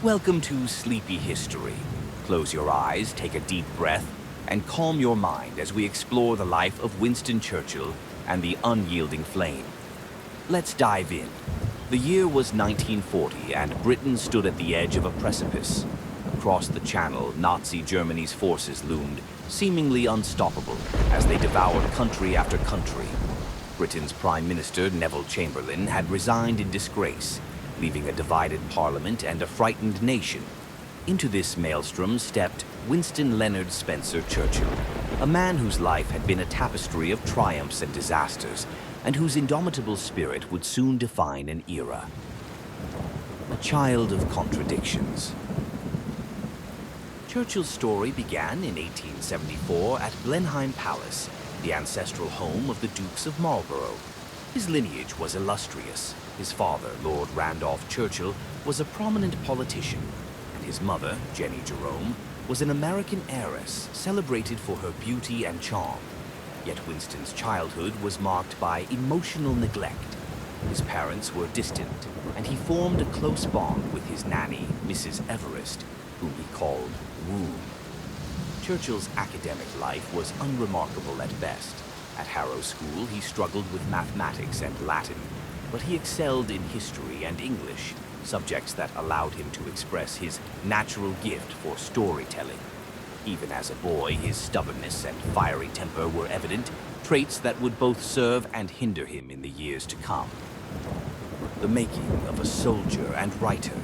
Welcome to Sleepy History. Close your eyes, take a deep breath, and calm your mind as we explore the life of Winston Churchill and the unyielding flame. Let's dive in. The year was 1940, and Britain stood at the edge of a precipice. Across the Channel, Nazi Germany's forces loomed, seemingly unstoppable, as they devoured country after country. Britain's Prime Minister, Neville Chamberlain, had resigned in disgrace, leaving a divided parliament and a frightened nation. Into this maelstrom stepped Winston Leonard Spencer Churchill, a man whose life had been a tapestry of triumphs and disasters, and whose indomitable spirit would soon define an era. A child of contradictions. Churchill's story began in 1874 at Blenheim Palace, the ancestral home of the Dukes of Marlborough. His lineage was illustrious. His father, Lord Randolph Churchill, was a prominent politician, and his mother, Jenny Jerome, was an American heiress celebrated for her beauty and charm. Yet Winston's childhood was marked by emotional neglect. His parents were distant, and he formed a close bond with his nanny, Mrs. Everest, whom he called Womb. Churchill's academic life was unremarkable at best. At Harrow School, he struggled with mathematics and Latin, but he excelled in history and English, subjects that allowed him to express his natural gift for storytelling. Even as a boy, his stubbornness and fiery temper were evident, traits that would both serve and hinder him in the years to come. The making of a soldier and writer.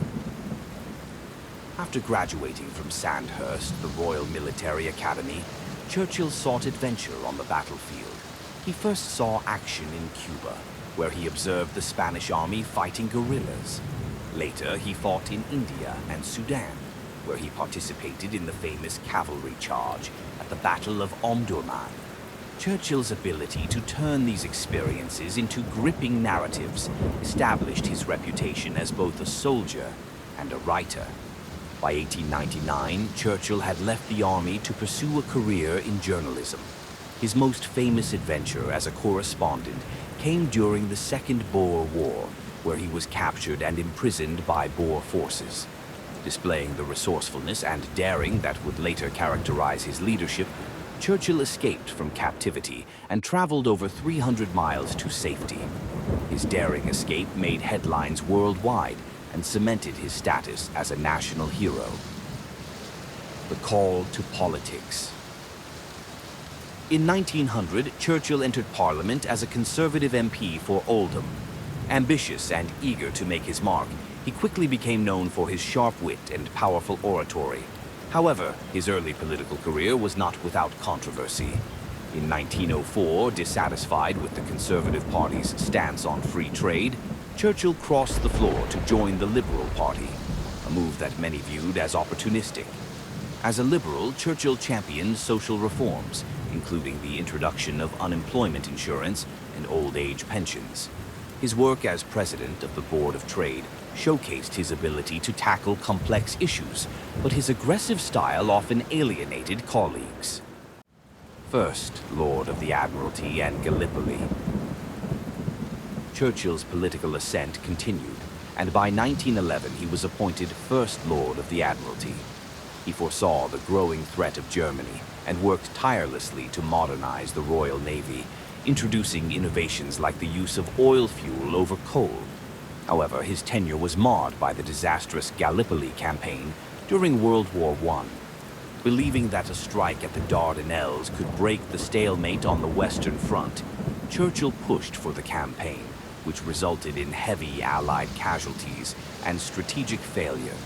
After graduating from Sandhurst, the Royal Military Academy, Churchill sought adventure on the battlefield. He first saw action in Cuba, where he observed the Spanish army fighting guerrillas. Later, he fought in India and Sudan, where he participated in the famous cavalry charge at the Battle of Omdurman. Churchill's ability to turn these experiences into gripping narratives established his reputation as both a soldier and a writer. By 1899, Churchill had left the army to pursue a career in journalism. His most famous adventure as a correspondent came during the Second Boer War, where he was captured and imprisoned by Boer forces. Displaying the resourcefulness and daring that would later characterize his leadership, Churchill escaped from captivity and traveled over 300 miles to safety. His daring escape made headlines worldwide and cemented his status as a national hero. The call to politics. In 1900, Churchill entered Parliament as a Conservative MP for Oldham. Ambitious and eager to make his mark, he quickly became known for his sharp wit and powerful oratory. However, his early political career was not without controversy. In 1904, dissatisfied with the Conservative Party's stance on free trade, Churchill crossed the floor to join the Liberal Party, a move that many viewed as opportunistic. As a Liberal, Churchill championed social reforms, including the introduction of unemployment insurance and old age pensions. His work as president of the Board of Trade showcased his ability to tackle complex issues, but his aggressive style often alienated colleagues. First Lord of the Admiralty and Gallipoli. Churchill's political ascent continued, and by 1911 he was appointed First Lord of the Admiralty. He foresaw the growing threat of Germany and worked tirelessly to modernize the Royal Navy, introducing innovations like the use of oil fuel over coal. However, his tenure was marred by the disastrous Gallipoli campaign during World War I. Believing that a strike at the Dardanelles could break the stalemate on the Western Front, Churchill pushed for the campaign, which resulted in heavy Allied casualties and strategic failure.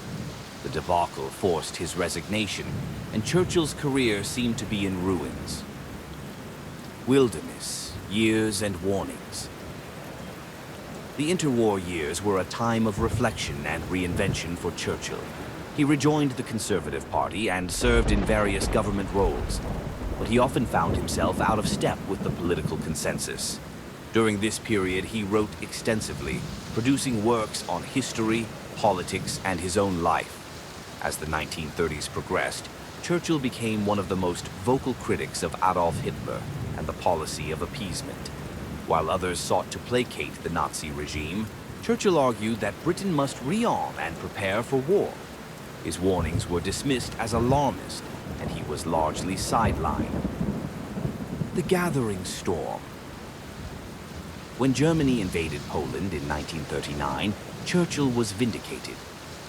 The debacle forced his resignation, and Churchill's career seemed to be in ruins. Wilderness, years and warnings. The interwar years were a time of reflection and reinvention for Churchill. He rejoined the Conservative Party and served in various government roles, but he often found himself out of step with the political consensus. During this period, he wrote extensively, producing works on history, politics, and his own life. As the 1930s progressed, Churchill became one of the most vocal critics of Adolf Hitler and the policy of appeasement. While others sought to placate the Nazi regime, Churchill argued that Britain must rearm and prepare for war. His warnings were dismissed as alarmist, and he was largely sidelined. The gathering storm. When Germany invaded Poland in 1939, Churchill was vindicated.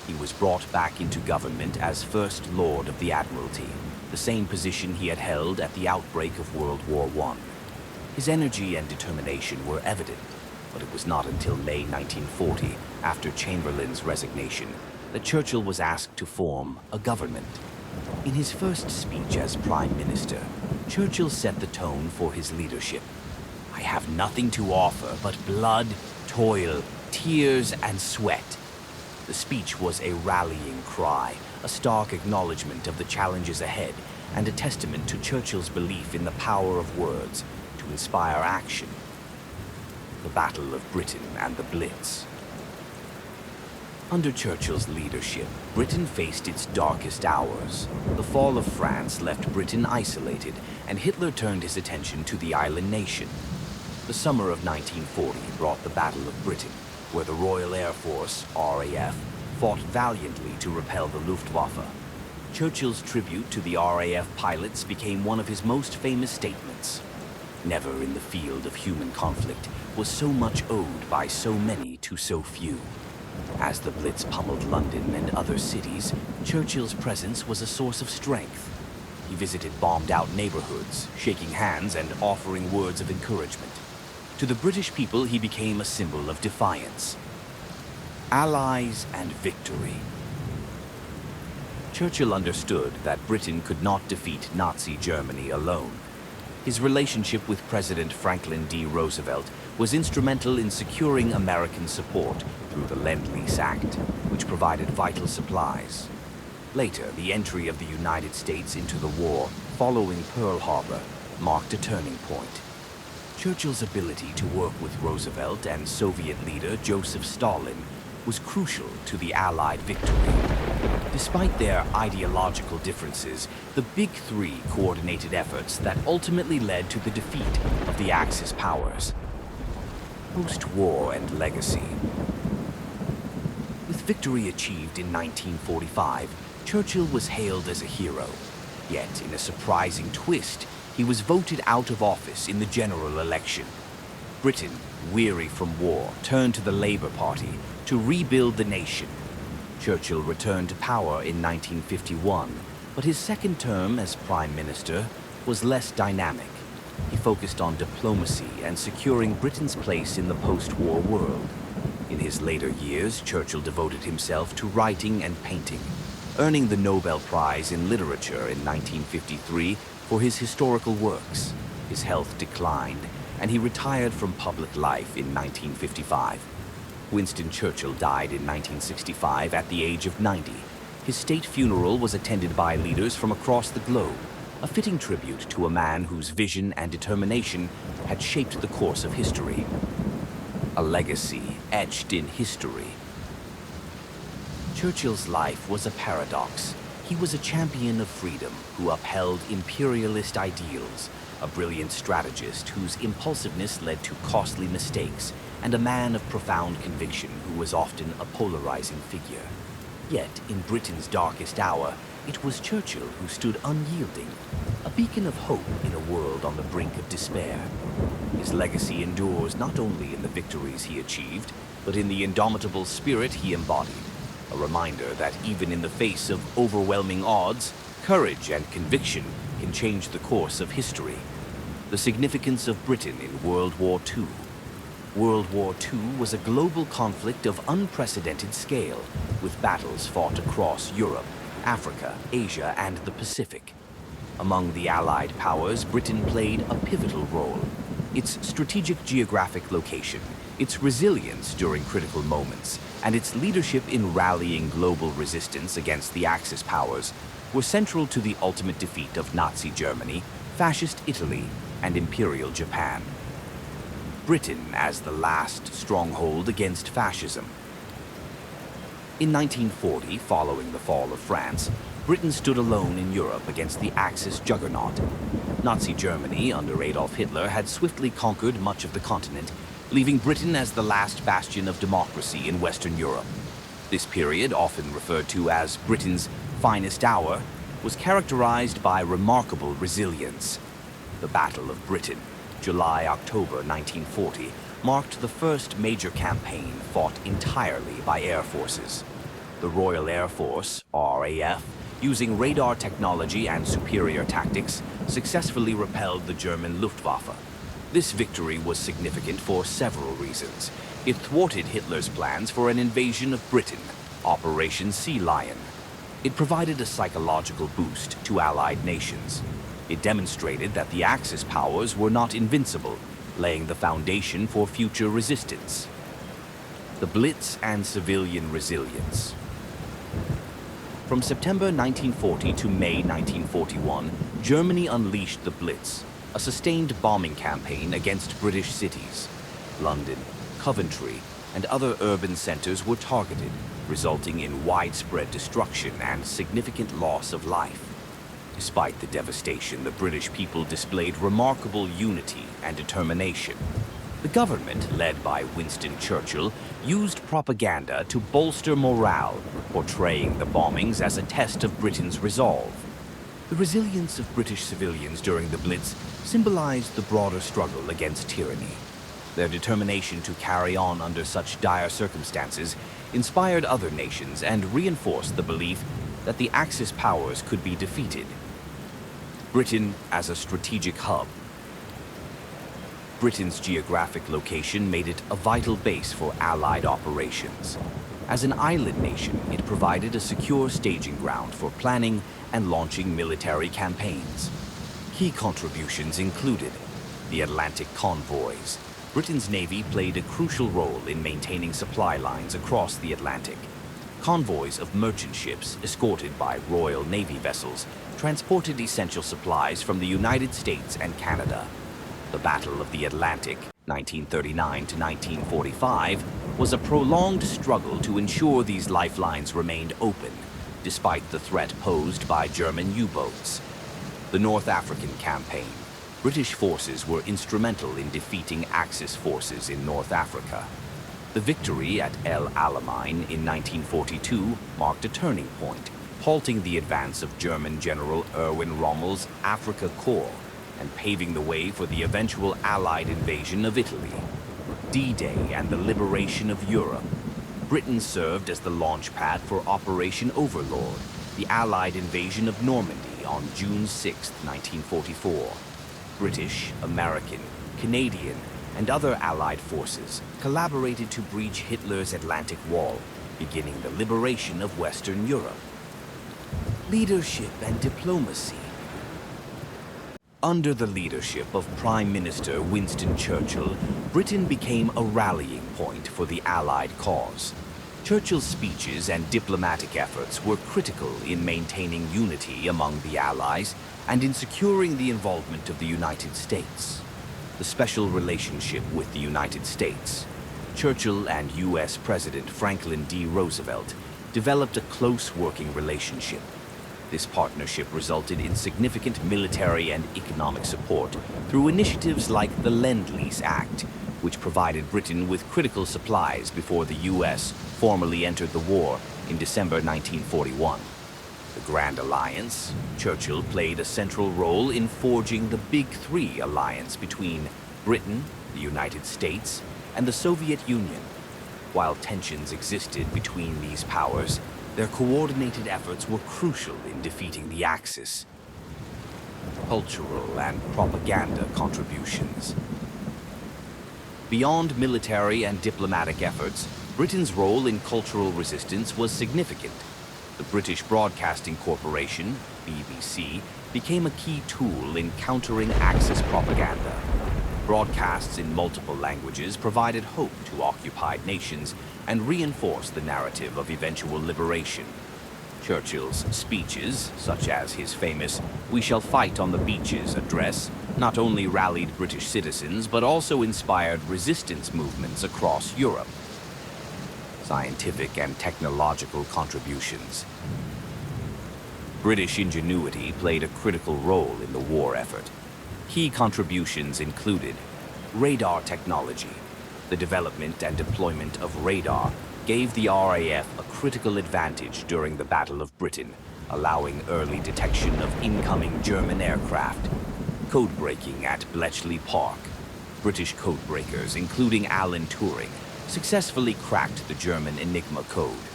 He was brought back into government as First Lord of the Admiralty, the same position he had held at the outbreak of World War I. His energy and determination were evident, but it was not until May 1940, after Chamberlain's resignation, that Churchill was asked to form a government. In his first speech as Prime Minister, Churchill set the tone for his leadership. "I have nothing to offer but blood, toil, tears, and sweat." The speech was a rallying cry, a stark acknowledgement of the challenges ahead, and a testament to Churchill's belief in the power of words to inspire action. The Battle of Britain and the Blitz. Under Churchill's leadership, Britain faced its darkest hours. The fall of France left Britain isolated, and Hitler turned his attention to the island nation. The summer of 1940 brought the Battle of Britain, where the Royal Air Force, RAF, fought valiantly to repel the Luftwaffe. Churchill's tribute to the RAF pilots became one of his most famous statements. Never in the field of human conflict was so much owed by so many to so few. As the Blitz pummeled London and other cities, Churchill's presence was a source of strength. He visited bombed-out neighborhoods, shaking hands and offering words of encouragement. To the British people, he became a symbol of defiance. Allies and victory. Churchill understood that Britain could not defeat Nazi Germany alone. His relationship with President Franklin D. Roosevelt was instrumental in securing American support through the Lend-Lease Act, which provided vital supplies. Later, the entry of the United States into the war following Pearl Harbor marked a turning point. Churchill's ability to work with Roosevelt and Soviet leader Joseph Stalin was crucial to the Allied victory. Despite their ideological differences, the Big Three coordinated efforts that ultimately led to the defeat of the Axis powers. Post-war and legacy. With victory achieved in 1945, Churchill was hailed as a hero. Yet, in a surprising twist, he was voted out of office in the general election. Britain, weary from war, turned to the Labour Party to rebuild the nation. Churchill returned to power in 1951, but his second term as Prime Minister was less dynamic. He focused on diplomacy and securing Britain's place in the post-war world. In his later years, Churchill devoted himself to writing and painting, earning the Nobel Prize in Literature in 1953 for his historical works. His health declined, and he retired from public life in 1955. Winston Churchill died in 1965 at the age of 90. His state funeral was attended by leaders from across the globe, a fitting tribute to a man whose vision and determination had shaped the course of history. A legacy etched in history. Churchill's life was a paradox. He was a champion of freedom who upheld imperialist ideals, a brilliant strategist whose impulsiveness led to costly mistakes, and a man of profound conviction who was often a polarizing figure. Yet, in Britain's darkest hour, it was Churchill who stood unyielding, a beacon of hope in a world on the brink of despair. His legacy endures not only in the victories he achieved, but in the indomitable spirit he embodied, a reminder that even in the face of overwhelming odds, courage and conviction can change the course of history. The significance of Britain in World War II. World War II was a global conflict of unprecedented scale, with battles fought across Europe, Africa, Asia, and the Pacific. Among the Allied powers, Britain played a pivotal role. Its strategic geographic location, its resilience during critical moments, and its leadership in rallying global resistance against the Axis powers were central to the ultimate defeat of Nazi Germany, Fascist Italy, and Imperial Japan. Britain as the last stronghold against fascism. In 1940, following the fall of France, Britain stood alone in Europe against the Axis juggernaut. Nazi Germany, under Adolf Hitler, had swiftly conquered much of the continent, leaving Britain as the last bastion of democracy in Western Europe. This period, often referred to as Britain's finest hour, was characterized by remarkable resilience. The Battle of Britain, July-October 1940, marked the first major campaign fought entirely by air forces. The Royal Air Force, RAF, using radar technology and superior tactics, successfully repelled the German Luftwaffe. This victory was significant for several reasons. It thwarted Hitler's plans for an invasion of Britain, Operation Sea Lion. It provided a psychological boost to Allied nations. It demonstrated that the Axis powers were not invincible, laying the foundation for future resistance. The Blitz and civilian resilience. From September 1940 to May 1941, Germany unleashed the Blitz, a sustained bombing campaign against British cities. London, Coventry, and other urban centers were targeted, resulting in widespread destruction and significant loss of life. Despite the devastation, the British people displayed remarkable unity and determination. The government, led by Winston Churchill, used propaganda to bolster morale, portraying the bombings as a test of Britain's resolve. The resilience of British civilians during the Blitz symbolized the broader struggle against tyranny. Their determination to carry on under such dire circumstances inspired other nations and reinforced the belief that the Axis powers could be defeated. Britain as a strategic hub. Britain's geographic location made it a vital base for Allied operations. As an island nation, it provided a secure staging ground for planning and launching military campaigns. Key contributions included the Atlantic convoys. Britain's Navy played a crucial role in maintaining supply lines across the Atlantic. Convoys of merchant ships, escorted by Royal Navy vessels, transported essential supplies from the United States and Canada. The Battle of the Atlantic, 1939 to 1945, was a prolonged struggle to ensure these lifelines remained open, despite the threat posed by German U-boats. The North African Campaign. British forces were instrumental in defeating Axis forces in North Africa. The victory at El Alamein in 1942 marked a turning point, halting the advance of German General Erwin Rommel's Afrika Korps and paving the way for the eventual Allied invasion of Italy. D-Day and the liberation of Europe. Britain served as the launchpad for Operation Overlord, the Allied invasion of Normandy on June 6, 1944. British, American, Canadian, and other Allied forces collaborated to breach Hitler's Atlantic Wall, beginning the liberation of Western Europe. Leadership and diplomacy. Under the leadership of Prime Minister Winston Churchill, Britain became a rallying point for the Allied cause. Churchill's speeches and diplomatic efforts were critical in maintaining unity among the Allies and in securing the involvement of the United States. The special relationship with the United States. Churchill and U.S. President Franklin D. Roosevelt developed a close working relationship. This partnership resulted in significant military and economic support through initiatives like the Lend-Lease Act, which provided Britain with critical supplies before the U.S. formally entered the war in December 1941. The Grand Alliance. Churchill played a central role in forging the Big Three alliance between Britain, the United States, and the Soviet Union. While tensions existed between these powers, their coordinated efforts were crucial in defeating the Axis. Cultural and propaganda contributions. Beyond military and diplomatic efforts, Britain's role in cultural resistance was significant. The British Broadcasting Corporation, BBC, became a key tool in countering Axis propaganda. Broadcasts in multiple languages provided hope to occupied nations and reinforced the narrative of eventual liberation. Churchill's speeches, such as his famous "We shall fight on the beaches" address, not only rallied British citizens but also inspired resistance movements across Europe. Scientific and technological contributions. British ingenuity played a critical role in the war effort. Key contributions included radar technology. The development and deployment of radar gave the RAF a critical advantage during the Battle of Britain, allowing early detection of incoming German aircraft. Code-breaking at Bletchley Park. British code-breakers, including Alan Turing, successfully cracked the German Enigma code.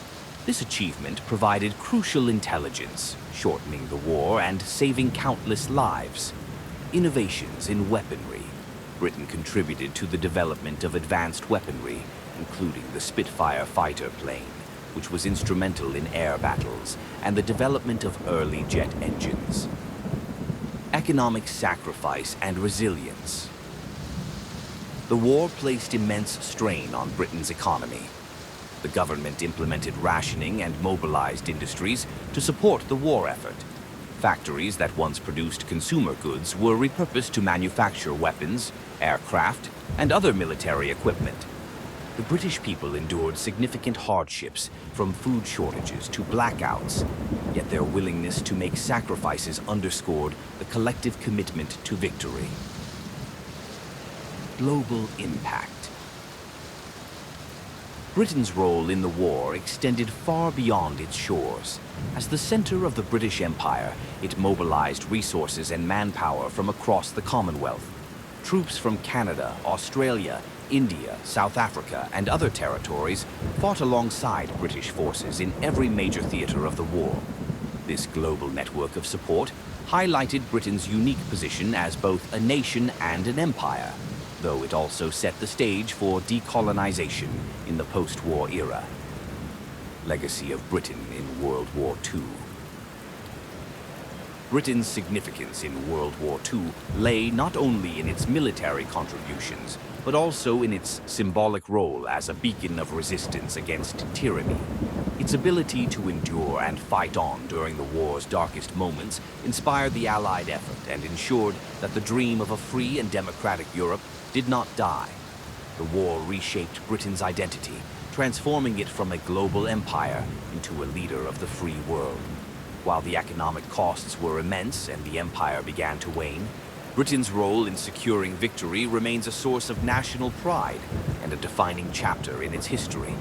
This achievement provided crucial intelligence, shortening the war and saving countless lives. Innovations in weaponry. Britain contributed to the development of advanced weaponry, including the Spitfire fighter plane, which was instrumental in air battles, and the development of early jet engines. Economic sacrifice and resilience. The war placed immense strain on Britain's economy. The government implemented rationing and mobilized industries to support the war effort. Factories that once produced consumer goods were repurposed to manufacture weapons, aircraft, and other military equipment. The British people endured significant hardships, from food shortages to blackouts, yet their willingness to make sacrifices underscored the collective commitment to victory. Global impact. Britain's role in the war extended far beyond its shores. As the center of the British Empire, it mobilized resources and manpower from across the Commonwealth. Troops from Canada, Australia, India, South Africa, and other territories fought alongside British forces in every major theater of the war. This global network of support highlighted Britain's unique position as both a nation and an empire, though it also set the stage for decolonization in the post-war era. Legacy of Britain in World War II. Britain's significance in World War II lay not only in its military contributions, but also in its symbolic role as a beacon of resistance against tyranny. Its ability to endure and fight on during the war's darkest moments inspired the Allied effort and ensured that the dream of a free and democratic Europe did not die. The war reshaped Britain's identity, transforming it from a global empire into a leader of the free world. While the economic costs were immense and the empire began to wane, Britain's role in securing victory remains a source of national pride and a defining chapter in its history.